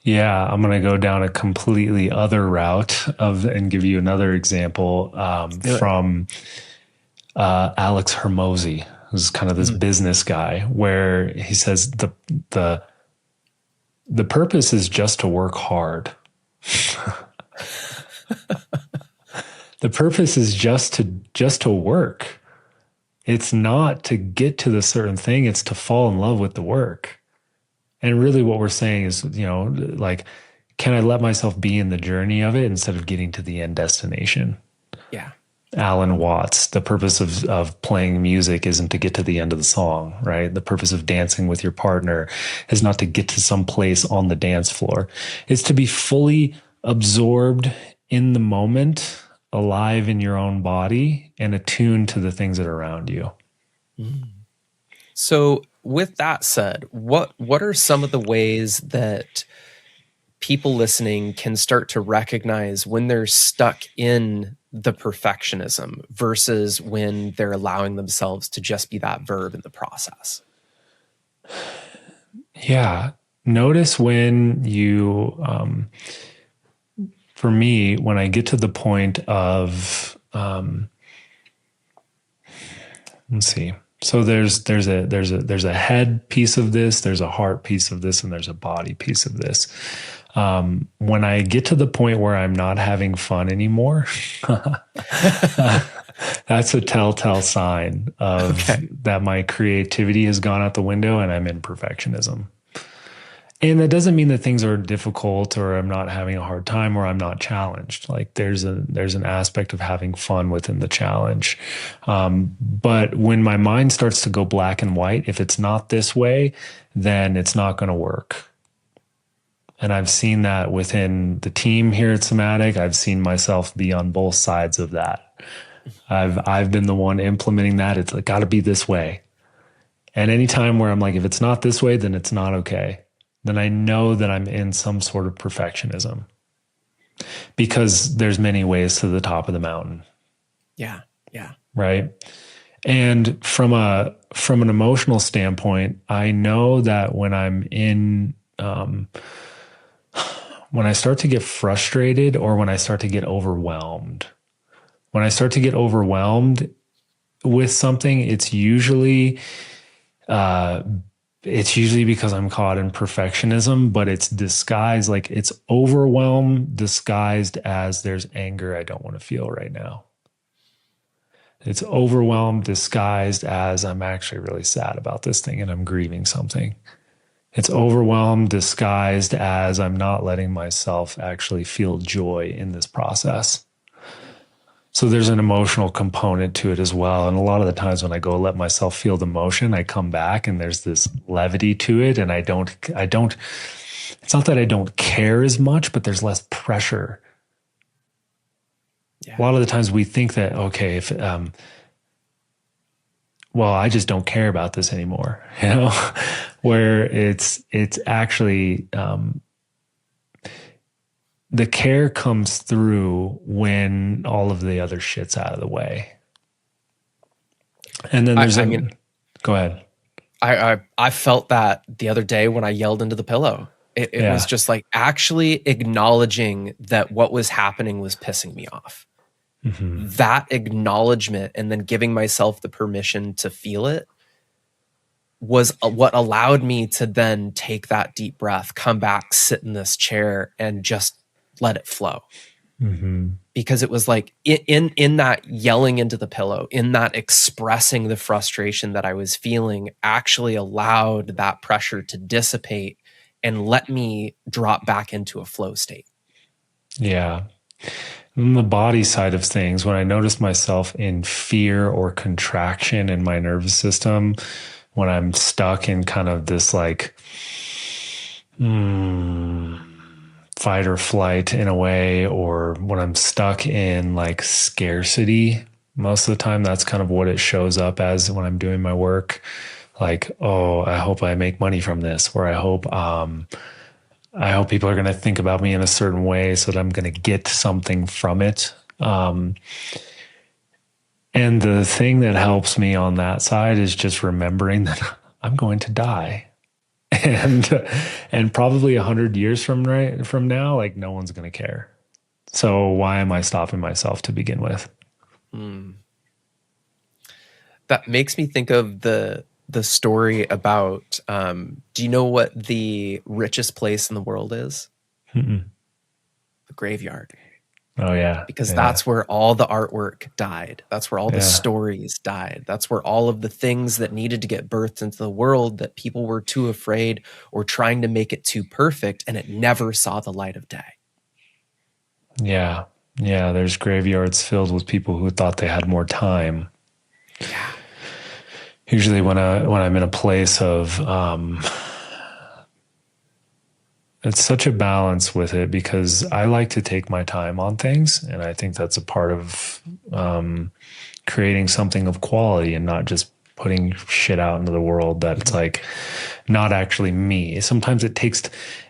Yeah, I'm going to go down a completely other route and give you another example Let's do it. from Alex Hermosi, who's kind of this Mm. business guy, where he says the the purpose is just to work hard. The purpose is just to work. It's not to get to the certain thing. It's to fall in love with the work. And really, what we're saying is, like, can I let myself be in the journey of it instead of getting to the end destination? Yeah. Alan Watts, the purpose of playing music isn't to get to the end of the song, right? The purpose of dancing with your partner is not to get to some place on the dance floor. It's to be fully absorbed in the moment, alive in your own body, and attuned to the things that are around you. Mm. So with that said, what are some of the ways that people listening can start to recognize when they're stuck in the perfectionism versus when they're allowing themselves to just be that verb in the process? Yeah. Notice when you, for me, when I get to the point of, let's see. So there's a head piece of this, there's a heart piece of this, and there's a body piece of this. When I get to the point where I'm not having fun anymore, that's a telltale sign of Okay. that my creativity has gone out the window and I'm in perfectionism. And that doesn't mean that things are difficult or I'm not having a hard time or I'm not challenged. Like there's an aspect of having fun within the challenge. But when my mind starts to go black and white, if it's not this way, then it's not going to work. And I've seen that within the team here at Somatic. I've seen myself be on both sides of that. I've been the one implementing that. It's like, got to be this way. And anytime where I'm like, if it's not this way, then it's not okay. Then I know that I'm in some sort of perfectionism because there's many ways to the top of the mountain. Yeah. Yeah. Right. And from an emotional standpoint, I know that when I'm in, when I start to get frustrated or when I start to get overwhelmed, when I start to get overwhelmed with something, it's usually because I'm caught in perfectionism, but it's disguised, like it's overwhelm disguised as there's anger I don't want to feel right now. It's overwhelm disguised as I'm actually really sad about this thing and I'm grieving something. It's overwhelm disguised as I'm not letting myself actually feel joy in this process. So there's an emotional component to it as well. And a lot of the times when I go let myself feel the emotion, I come back and there's this levity to it. And I don't, it's not that I don't care as much, but there's less pressure. Yeah. A lot of the times we think that, okay, if, well, I just don't care about this anymore, where it's actually, the care comes through when all of the other shit's out of the way. And then there's go ahead. I felt that the other day when I yelled into the pillow. It was just like actually acknowledging that what was happening was pissing me off. Mm-hmm. That acknowledgement and then giving myself the permission to feel it was what allowed me to then take that deep breath, come back, sit in this chair and just let it flow. Mm-hmm. Because it was like in that yelling into the pillow, in that expressing the frustration that I was feeling actually allowed that pressure to dissipate and let me drop back into a flow state. Yeah. On the body side of things, when I notice myself in fear or contraction in my nervous system, when I'm stuck in kind of this like, fight or flight in a way, or when I'm stuck in like scarcity, most of the time, that's kind of what it shows up as when I'm doing my work. Like, oh, I hope I make money from this, or I hope people are going to think about me in a certain way so that I'm going to get something from it. And the thing that helps me on that side is just remembering that I'm going to die. And probably 100 years from now, like no one's going to care. So why am I stopping myself to begin with? That makes me think of the story about, do you know what the richest place in the world is? Mm-mm. The graveyard. Oh, yeah. Because that's where all the artwork died. That's where all the Yeah. stories died. That's where all of the things that needed to get birthed into the world that people were too afraid or trying to make it too perfect, and it never saw the light of day. Yeah. Yeah. There's graveyards filled with people who thought they had more time. Yeah. Usually when I'm in a place of, it's such a balance with it because I like to take my time on things. And I think that's a part of creating something of quality and not just putting shit out into the world that it's like not actually me. Sometimes it takes,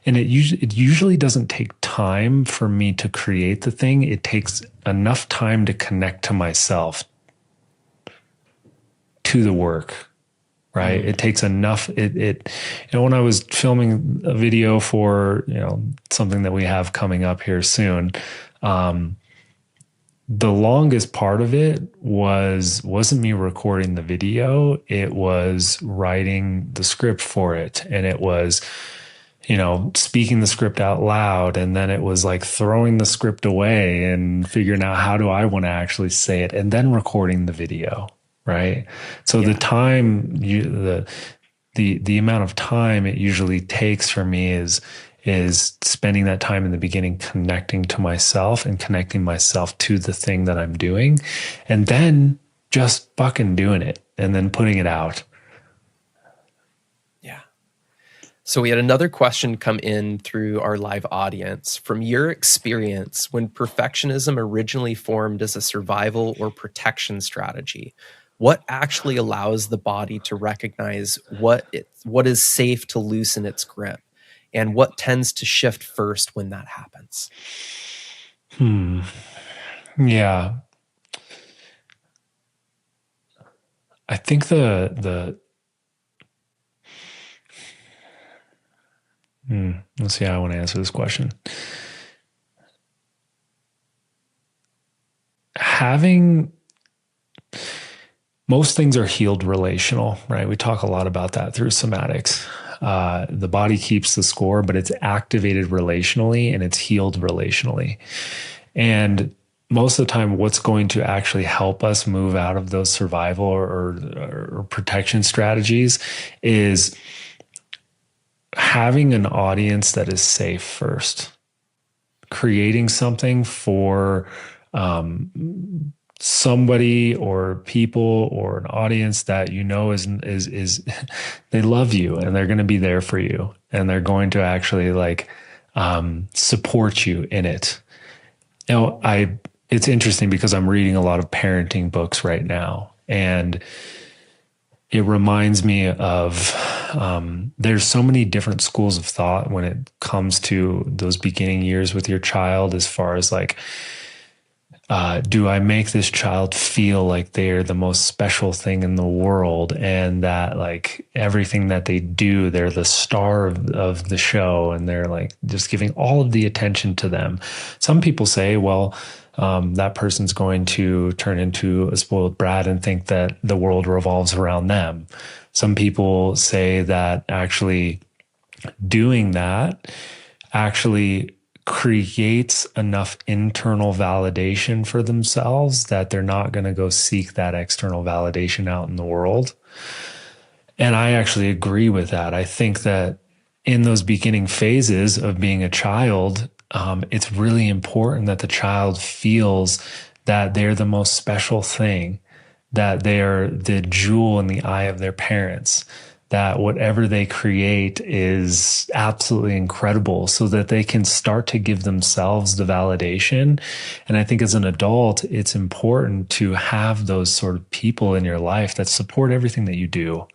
and it usually doesn't take time for me to create the thing. It takes enough time to connect to myself, to the work, right? It takes enough. When I was filming a video for, something that we have coming up here soon, the longest part of it wasn't me recording the video. It was writing the script for it. And it was, speaking the script out loud. And then it was like throwing the script away and figuring out how do I want to actually say it, and then recording the video. Right. So the time, the amount of time it usually takes for me is spending that time in the beginning connecting to myself and connecting myself to the thing that I'm doing, and then just fucking doing it and then putting it out. Yeah. So we had another question come in through our live audience. From your experience, when perfectionism originally formed as a survival or protection strategy, what actually allows the body to recognize what is safe to loosen its grip? And what tends to shift first when that happens? Yeah. I think let's see how I want to answer this question. Most things are healed relational, right? We talk a lot about that through somatics. The body keeps the score, but it's activated relationally and it's healed relationally. And most of the time, what's going to actually help us move out of those survival or protection strategies is having an audience that is safe first, creating something for somebody or people or an audience that is they love you and they're going to be there for you and they're going to actually support you in it. It's interesting because I'm reading a lot of parenting books right now, and it reminds me of there's so many different schools of thought when it comes to those beginning years with your child, as far as do I make this child feel like they're the most special thing in the world and that everything that they do, they're the star of the show and they're just giving all of the attention to them. Some people say, well, that person's going to turn into a spoiled brat and think that the world revolves around them. Some people say that actually doing that actually creates enough internal validation for themselves that they're not going to go seek that external validation out in the world. And I actually agree with that. I think that in those beginning phases of being a child, it's really important that the child feels that they're the most special thing, that they're the jewel in the eye of their parents, that whatever they create is absolutely incredible, so that they can start to give themselves the validation. And I think as an adult, it's important to have those sort of people in your life that support everything that you do.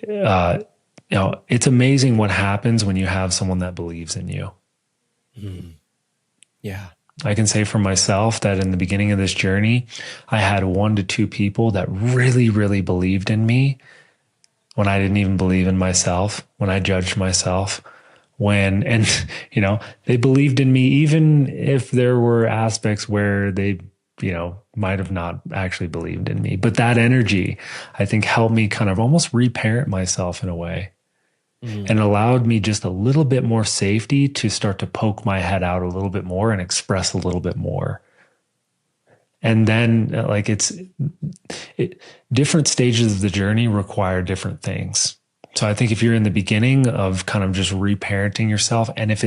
It's amazing what happens when you have someone that believes in you. Yeah. I can say for myself that in the beginning of this journey, I had 1 to 2 people that really, really believed in me when I didn't even believe in myself, when I judged myself, they believed in me, even if there were aspects where they, might have not actually believed in me. But that energy, I think, helped me kind of almost reparent myself in a way, and allowed me just a little bit more safety to start to poke my head out a little bit more and express a little bit more. And then different stages of the journey require different things. So I think if you're in the beginning of kind of just reparenting yourself, and if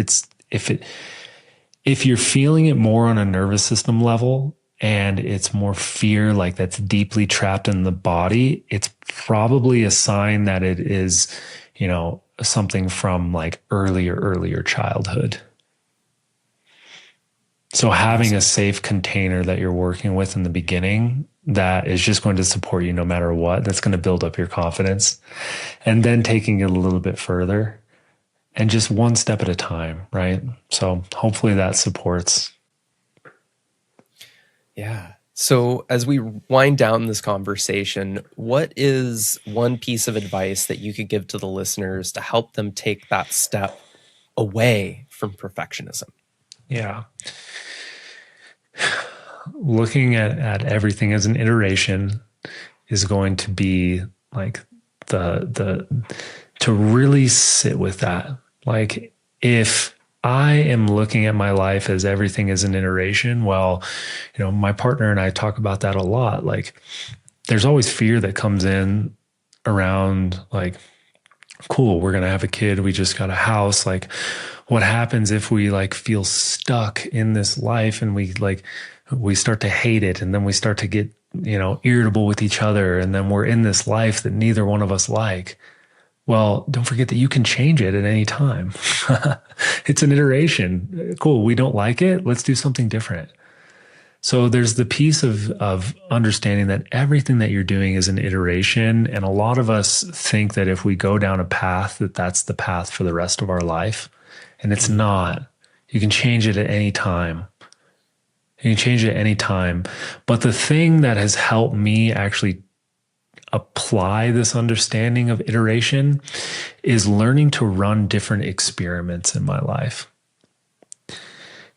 you're feeling it more on a nervous system level and it's more fear, that's deeply trapped in the body, it's probably a sign that it is, something from earlier childhood. So having a Awesome. safe container that you're working with in the beginning that is just going to support you no matter what, that's going to build up your confidence. And then taking it a little bit further and just one step at a time, right? So hopefully that supports. Yeah. So, as we wind down this conversation, what is one piece of advice that you could give to the listeners to help them take that step away from perfectionism? Yeah. Looking at everything as an iteration is going to be like the to really sit with that. Like if I am looking at my life as everything is an iteration, well, my partner and I talk about that a lot. Like there's always fear that comes in around like, cool, we're going to have a kid. We just got a house. Like what happens if we like feel stuck in this life and we start to hate it and then we start to get, irritable with each other and then we're in this life that neither one of us like. Well, don't forget that you can change it at any time. It's an iteration. Cool. We don't like it. Let's do something different. So there's the piece of understanding that everything that you're doing is an iteration. And a lot of us think that if we go down a path, that that's the path for the rest of our life. And it's not. You can change it at any time. You can change it at any time. But the thing that has helped me actually apply this understanding of iteration is learning to run different experiments in my life.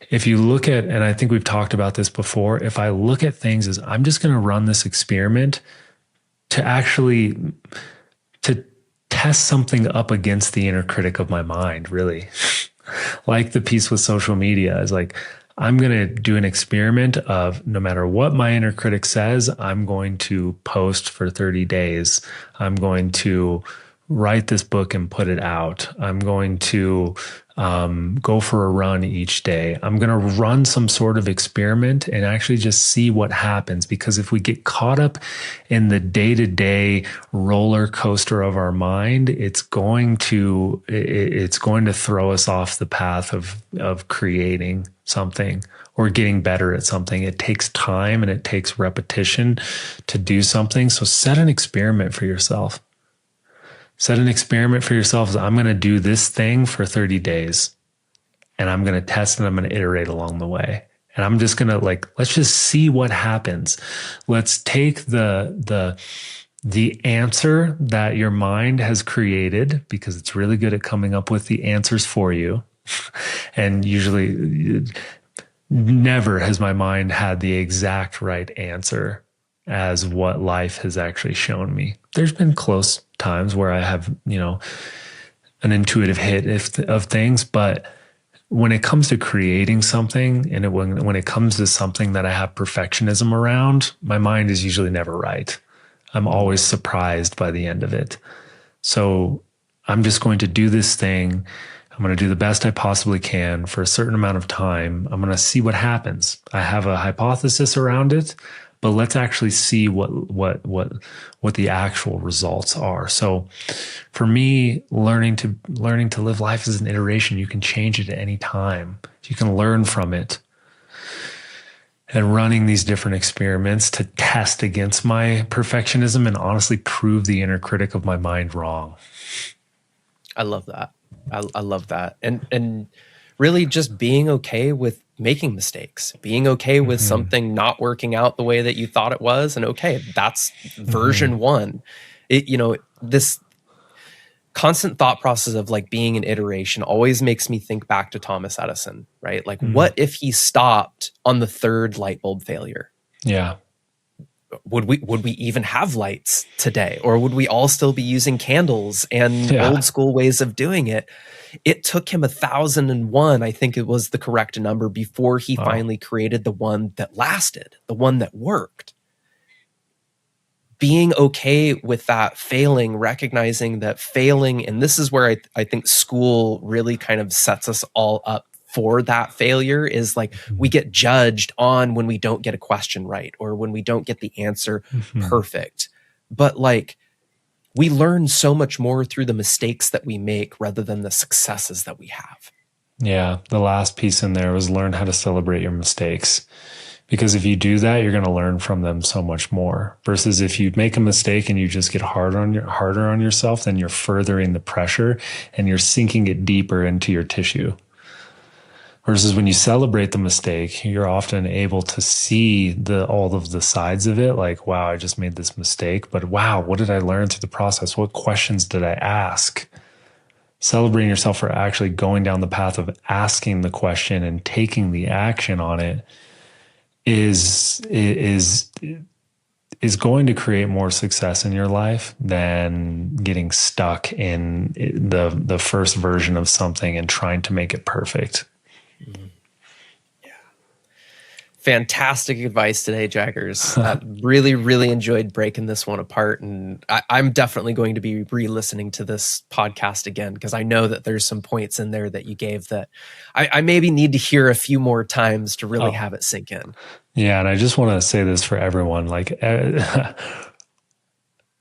If you look at, and I think we've talked about this before, if I look at things as I'm just going to run this experiment to actually to test something up against the inner critic of my mind, really. Like the piece with social media is like, I'm going to do an experiment of no matter what my inner critic says, I'm going to post for 30 days. I'm going to write this book and put it out. I'm going to go for a run each day. I'm going to run some sort of experiment and actually just see what happens. Because if we get caught up in the day-to-day roller coaster of our mind, it's going to throw us off the path of creating something or getting better at something. It takes time and it takes repetition to do something. So set an experiment for yourself. Set an experiment for yourself. I'm going to do this thing for 30 days and I'm going to test and I'm going to iterate along the way. And I'm just going to let's just see what happens. Let's take the answer that your mind has created, because it's really good at coming up with the answers for you. And usually never has my mind had the exact right answer as what life has actually shown me. There's been close times where I have, an intuitive hit of things, but when it comes to creating something and when it comes to something that I have perfectionism around, my mind is usually never right. I'm always surprised by the end of it. So I'm just going to do this thing. I'm going to do the best I possibly can for a certain amount of time. I'm going to see what happens. I have a hypothesis around it, but let's actually see what the actual results are. So for me, learning to live life as an iteration, you can change it at any time. You can learn from it. And running these different experiments to test against my perfectionism and honestly prove the inner critic of my mind wrong. I love that. I love that. And really just being okay with making mistakes, being okay with something not working out the way that you thought it was. And okay, that's version one. This constant thought process of being an iteration always makes me think back to Thomas Edison, right? What if he stopped on the third light bulb failure? Yeah. Would we even have lights today? Or would we all still be using candles and old school ways of doing it? It took him 1001, I think it was the correct number, before he finally created the one that lasted, the one that worked. Being okay with that failing, recognizing that failing, and this is where I think school really kind of sets us all up for that failure, is we get judged on when we don't get a question right or when we don't get the answer perfect. But we learn so much more through the mistakes that we make rather than the successes that we have. Yeah. The last piece in there was learn how to celebrate your mistakes. Because if you do that, you're going to learn from them so much more. Versus if you make a mistake and you just get harder on yourself, then you're furthering the pressure and you're sinking it deeper into your tissue. Versus when you celebrate the mistake, you're often able to see all of the sides of it. Like, wow, I just made this mistake, but wow, what did I learn through the process? What questions did I ask? Celebrating yourself for actually going down the path of asking the question and taking the action on it is going to create more success in your life than getting stuck in the first version of something and trying to make it perfect. Mm-hmm. Fantastic advice today, Jaggers. Really, really enjoyed breaking this one apart. And I'm definitely going to be re-listening to this podcast again, because I know that there's some points in there that you gave that I maybe need to hear a few more times to really have it sink in. Yeah. And I just want to say this for everyone, like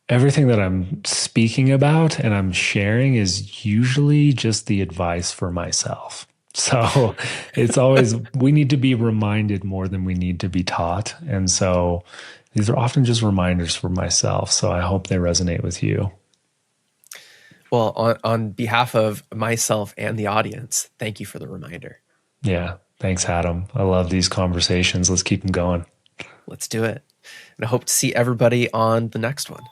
everything that I'm speaking about and I'm sharing is usually just the advice for myself. So it's always, we need to be reminded more than we need to be taught. And so these are often just reminders for myself. So I hope they resonate with you. Well, on behalf of myself and the audience, thank you for the reminder. Yeah. Thanks, Adam. I love these conversations. Let's keep them going. Let's do it. And I hope to see everybody on the next one.